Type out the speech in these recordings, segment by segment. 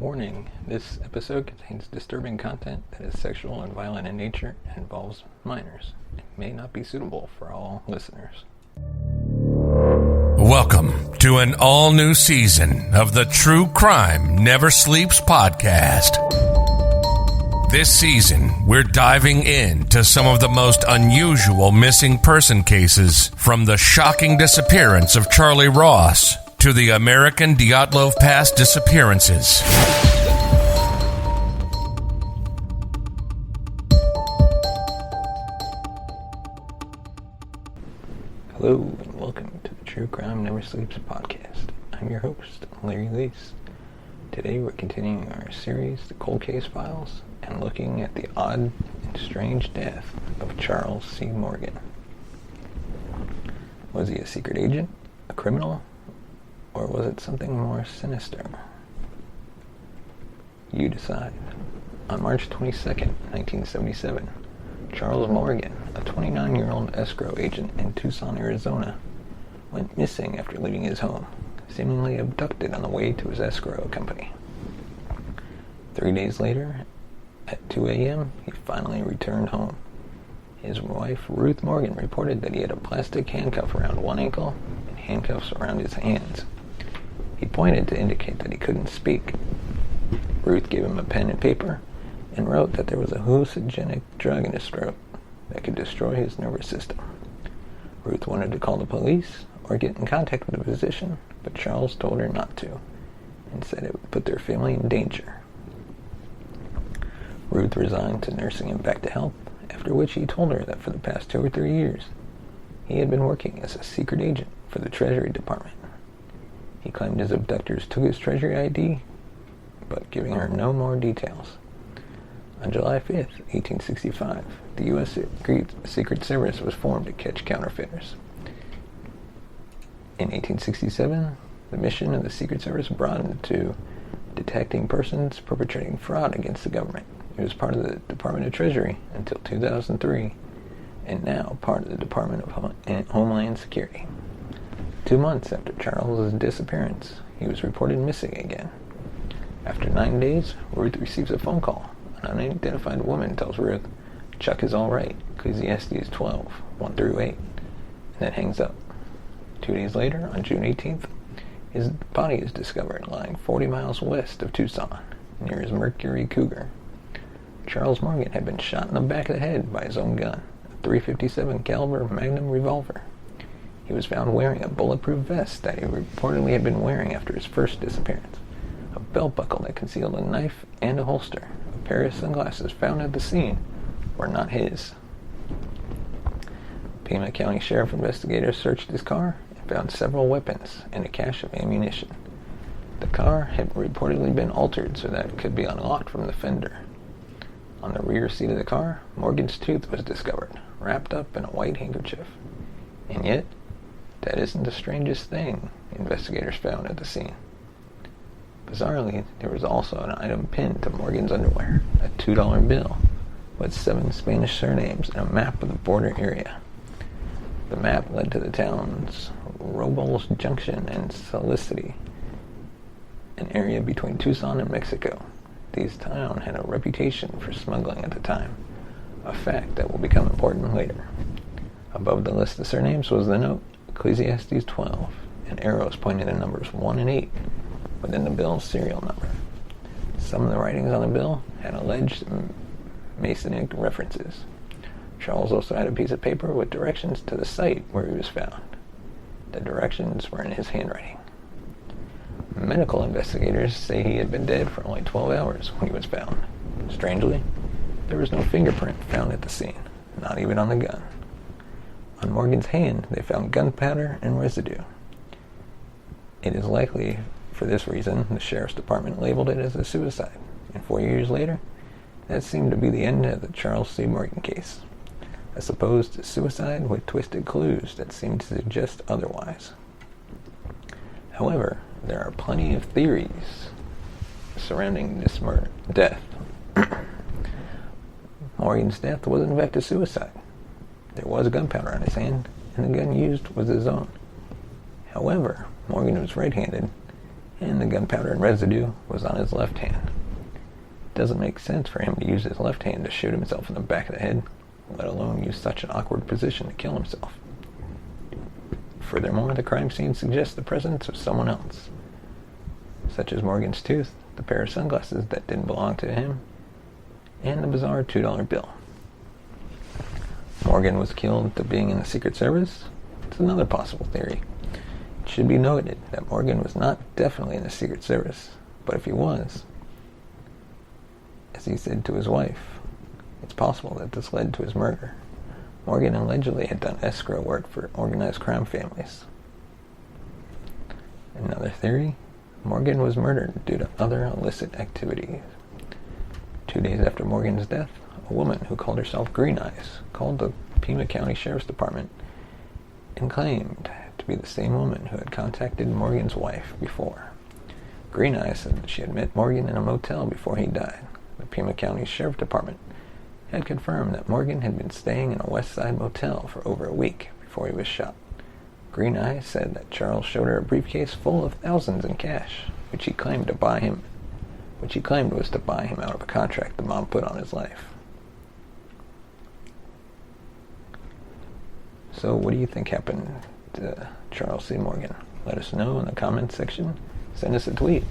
Warning, this episode contains disturbing content that is sexual and violent in nature and involves minors. It may not be suitable for all listeners. Welcome to an all-new season of the True Crime Never Sleeps podcast. This season, we're diving into some of the most unusual missing person cases, from the shocking disappearance of Charlie Ross to the American Dyatlov Pass disappearances. Hello and welcome to the True Crime Never Sleeps podcast. I'm your host, Larry Leese. Today we're continuing our series, The Cold Case Files, and looking at the odd and strange death of Charles C. Morgan. Was he a secret agent, a criminal, or was it something more sinister? You decide. On March 22nd, 1977, Charles Morgan, a 29-year-old escrow agent in Tucson, Arizona, went missing after leaving his home, seemingly abducted on the way to his escrow company. 3 days later, at 2 a.m., he finally returned home. His wife, Ruth Morgan, reported that he had a plastic handcuff around one ankle and handcuffs around his hands. He pointed to indicate that he couldn't speak. Ruth gave him a pen and paper and wrote that there was a hallucinogenic drug in his throat that could destroy his nervous system. Ruth wanted to call the police or get in contact with a physician, but Charles told her not to and said it would put their family in danger. Ruth resigned to nursing him back to health, after which he told her that for the past 2 or 3 years, he had been working as a secret agent for the Treasury Department. He claimed his abductors took his Treasury ID, but giving her no more details. On July 5th, 1865, the U.S. Secret Service was formed to catch counterfeiters. In 1867, the mission of the Secret Service broadened to detecting persons perpetrating fraud against the government. It was part of the Department of Treasury until 2003, and now part of the Department of Homeland Security. 2 months after Charles's disappearance, he was reported missing again. After 9 days, Ruth receives a phone call. An unidentified woman tells Ruth, "Chuck is all right," Ecclesiastes 12, 1-8, and then hangs up. 2 days later, on June 18th, his body is discovered lying 40 miles west of Tucson, near his Mercury Cougar. Charles Morgan had been shot in the back of the head by his own gun, a .357 caliber Magnum revolver. He was found wearing a bulletproof vest that he reportedly had been wearing after his first disappearance, a belt buckle that concealed a knife and a holster. A pair of sunglasses found at the scene were not his. Pima County Sheriff investigators searched his car and found several weapons and a cache of ammunition. The car had reportedly been altered so that it could be unlocked from the fender. On the rear seat of the car, Morgan's tooth was discovered, wrapped up in a white handkerchief. And yet, that isn't the strangest thing investigators found at the scene. Bizarrely, there was also an item pinned to Morgan's underwear, a $2 bill with 7 Spanish surnames and a map of the border area. The map led to the towns Robles Junction and Solicity, an area between Tucson and Mexico. These towns had a reputation for smuggling at the time, a fact that will become important later. Above the list of surnames was the note, Ecclesiastes 12, and arrows pointing to numbers 1 and 8 within the bill's serial number. Some of the writings on the bill had alleged Masonic references. Charles also had a piece of paper with directions to the site where he was found. The directions were in his handwriting. Medical investigators say he had been dead for only 12 hours when he was found. Strangely, there was no fingerprint found at the scene, not even on the gun. On Morgan's hand, they found gunpowder and residue. It is likely, for this reason, the sheriff's department labeled it as a suicide, and 4 years later, that seemed to be the end of the Charles C. Morgan case, a supposed suicide with twisted clues that seemed to suggest otherwise. However, there are plenty of theories surrounding this death. Morgan's death was in fact a suicide. There was gunpowder on his hand, and the gun used was his own. However, Morgan was right-handed, and the gunpowder and residue was on his left hand. It doesn't make sense for him to use his left hand to shoot himself in the back of the head, let alone use such an awkward position to kill himself. Furthermore, the crime scene suggests the presence of someone else, such as Morgan's tooth, the pair of sunglasses that didn't belong to him, and the bizarre $2 bill. Morgan was killed to being in the Secret Service? It's another possible theory. It should be noted that Morgan was not definitely in the Secret Service, but if he was, as he said to his wife, it's possible that this led to his murder. Morgan allegedly had done escrow work for organized crime families. Another theory, Morgan was murdered due to other illicit activities. 2 days after Morgan's death, a woman who called herself Green Eyes called the Pima County Sheriff's Department and claimed to be the same woman who had contacted Morgan's wife before. Green Eyes said that she had met Morgan in a motel before he died. The Pima County Sheriff's Department had confirmed that Morgan had been staying in a West Side motel for over a week before he was shot. Green Eyes said that Charles showed her a briefcase full of thousands in cash, which he claimed was to buy him out of a contract the mom put on his life. So what do you think happened to Charles C. Morgan? Let us know in the comments section. Send us a tweet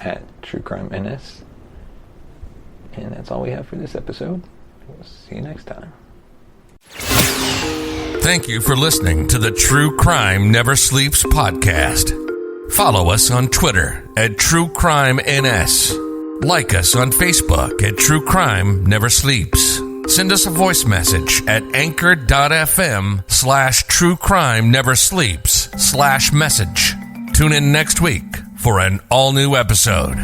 at TrueCrimeNS. And that's all we have for this episode. We'll see you next time. Thank you for listening to the True Crime Never Sleeps podcast. Follow us on Twitter at TrueCrimeNS. Like us on Facebook at True Crime Never Sleeps. Send us a voice message at anchor.fm/TrueCrimeNeverSleeps/message. Tune in next week for an all-new episode.